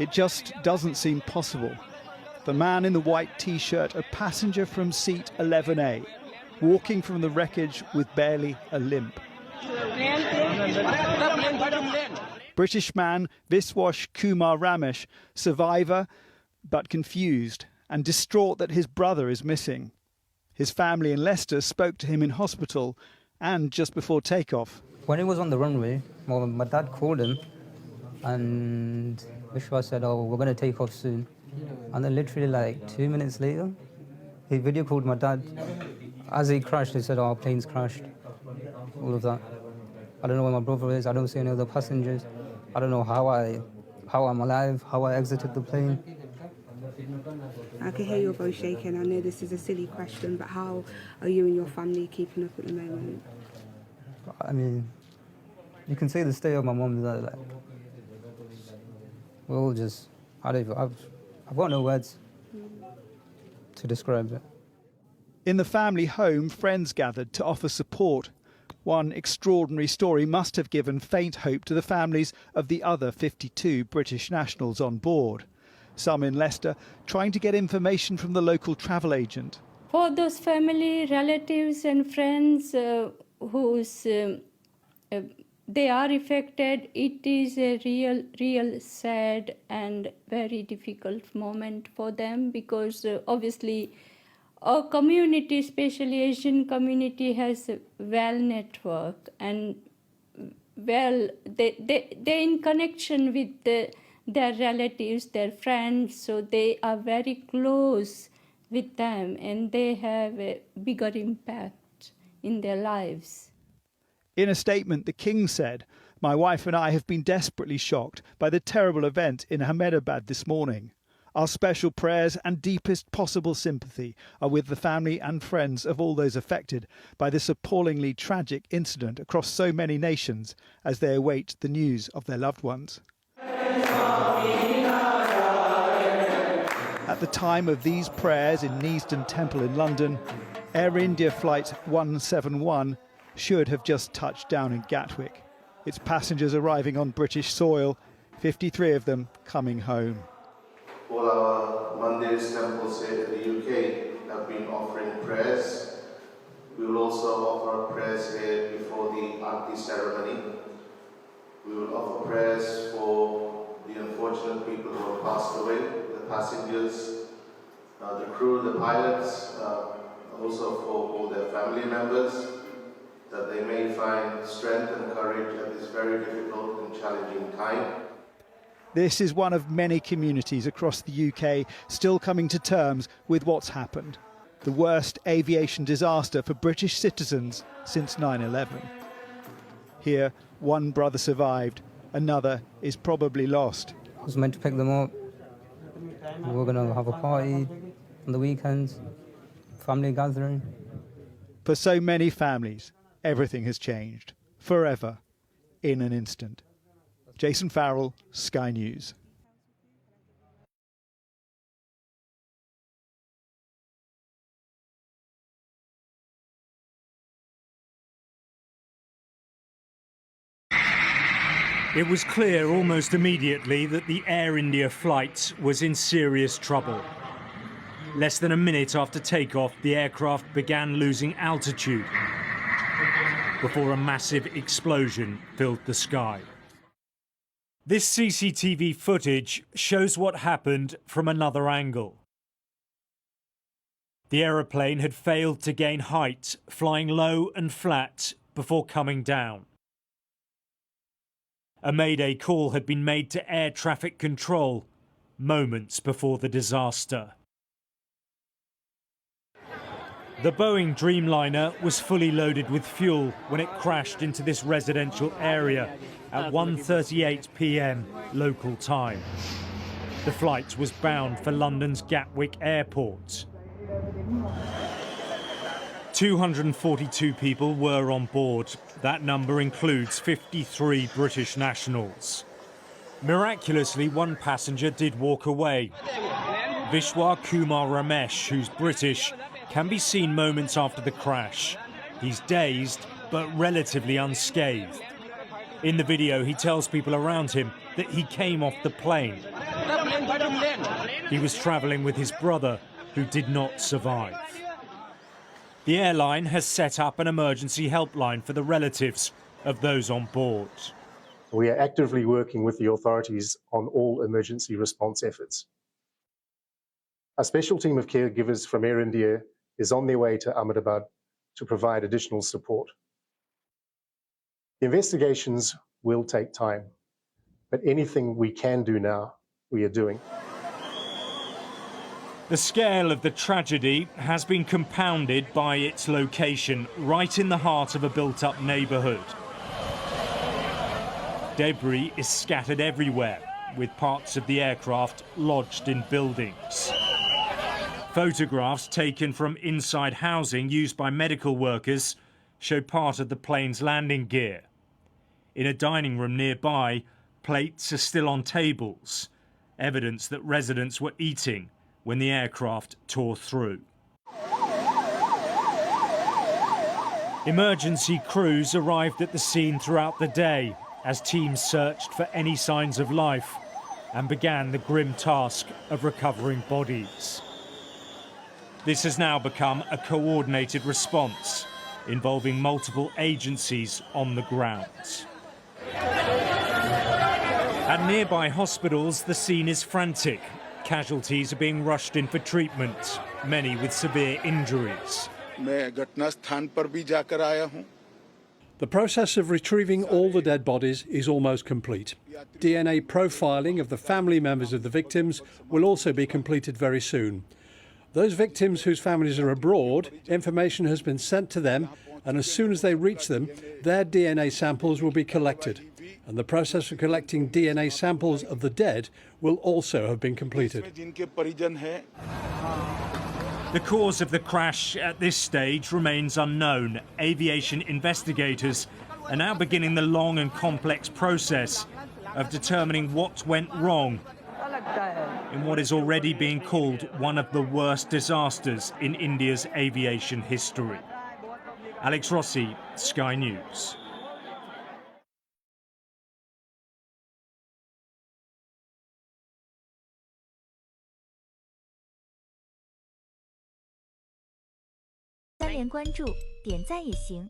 It just doesn't seem possible. The man in the white T-shirt, a passenger from seat 11A, walking from the wreckage with barely a limp. British man Vishwash Kumar Ramesh, survivor but confused and distraught that his brother is missing. His family in Leicester spoke to him in hospital and just before takeoff. When he was on the runway, well, my dad called him and Vishwa said, "Oh, we're going to take off soon." And then literally like 2 minutes later, he video called my dad. As he crashed, he said, "Oh, our plane's crashed." All of that. I don't know where my brother is. I don't see any other passengers. I don't know how I'm alive, how I exited the plane. I can hear your voice shaking. I know this is a silly question, but how are you and your family keeping up at the moment? I mean, you can say the state of my mum, like, we're all just, I've got no words to describe it. In the family home, friends gathered to offer support. One extraordinary story must have given faint hope to the families of the other 52 British nationals on board. Some in Leicester trying to get information from the local travel agent. For those family, relatives and friends whose they are affected, it is a real sad and very difficult moment for them, because obviously our community, especially Asian community, has a well network and they're in connection with their relatives, their friends, so they are very close with them and they have a bigger impact in their lives. In a statement, the King said, "My wife and I have been desperately shocked by the terrible event in Ahmedabad this morning. Our special prayers and deepest possible sympathy are with the family and friends of all those affected by this appallingly tragic incident across so many nations as they await the news of their loved ones." At the time of these prayers in Neasden Temple in London, Air India Flight 171 should have just touched down in Gatwick, its passengers arriving on British soil, 53 of them coming home. All our mandirs, temples here in the UK have been offering prayers. We will also offer prayers here before the Aarti ceremony. We will offer prayers for the unfortunate people who have passed away, the passengers, the crew, the pilots, also for all their family members, that they may find strength and courage at this very difficult and challenging time. This is one of many communities across the UK still coming to terms with what's happened. The worst aviation disaster for British citizens since 9/11. Here, one brother survived, another is probably lost. I was meant to pick them up. We were going to have a party on the weekends, family gathering. For so many families, everything has changed, forever, in an instant. Jason Farrell, Sky News. It was clear almost immediately that the Air India flight was in serious trouble. Less than a minute after takeoff, the aircraft began losing altitude before a massive explosion filled the sky. This CCTV footage shows what happened from another angle. The aeroplane had failed to gain height, flying low and flat before coming down. A mayday call had been made to air traffic control moments before the disaster. The Boeing Dreamliner was fully loaded with fuel when it crashed into this residential area at 1:38 p.m. local time. The flight was bound for London's Gatwick Airport. 242 people were on board. That number includes 53 British nationals. Miraculously, one passenger did walk away. Vishwa Kumar Ramesh, who's British, can be seen moments after the crash. He's dazed, but relatively unscathed. In the video, he tells people around him that he came off the plane. He was travelling with his brother, who did not survive. The airline has set up an emergency helpline for the relatives of those on board. We are actively working with the authorities on all emergency response efforts. A special team of caregivers from Air India is on their way to Ahmedabad to provide additional support. The investigations will take time, but anything we can do now, we are doing. The scale of the tragedy has been compounded by its location right in the heart of a built-up neighbourhood. Debris is scattered everywhere, with parts of the aircraft lodged in buildings. Photographs taken from inside housing used by medical workers show part of the plane's landing gear. In a dining room nearby, plates are still on tables, evidence that residents were eating when the aircraft tore through. Emergency crews arrived at the scene throughout the day as teams searched for any signs of life and began the grim task of recovering bodies. This has now become a coordinated response involving multiple agencies on the ground. At nearby hospitals, the scene is frantic. Casualties are being rushed in for treatment, many with severe injuries. The process of retrieving all the dead bodies is almost complete. DNA profiling of the family members of the victims will also be completed very soon. Those victims whose families are abroad, information has been sent to them, and as soon as they reach them, their DNA samples will be collected. And the process of collecting DNA samples of the dead will also have been completed. The cause of the crash at this stage remains unknown. Aviation investigators are now beginning the long and complex process of determining what went wrong in what is already being called one of the worst disasters in India's aviation history. Alex Rossi, Sky News.3连关注，点赞也行。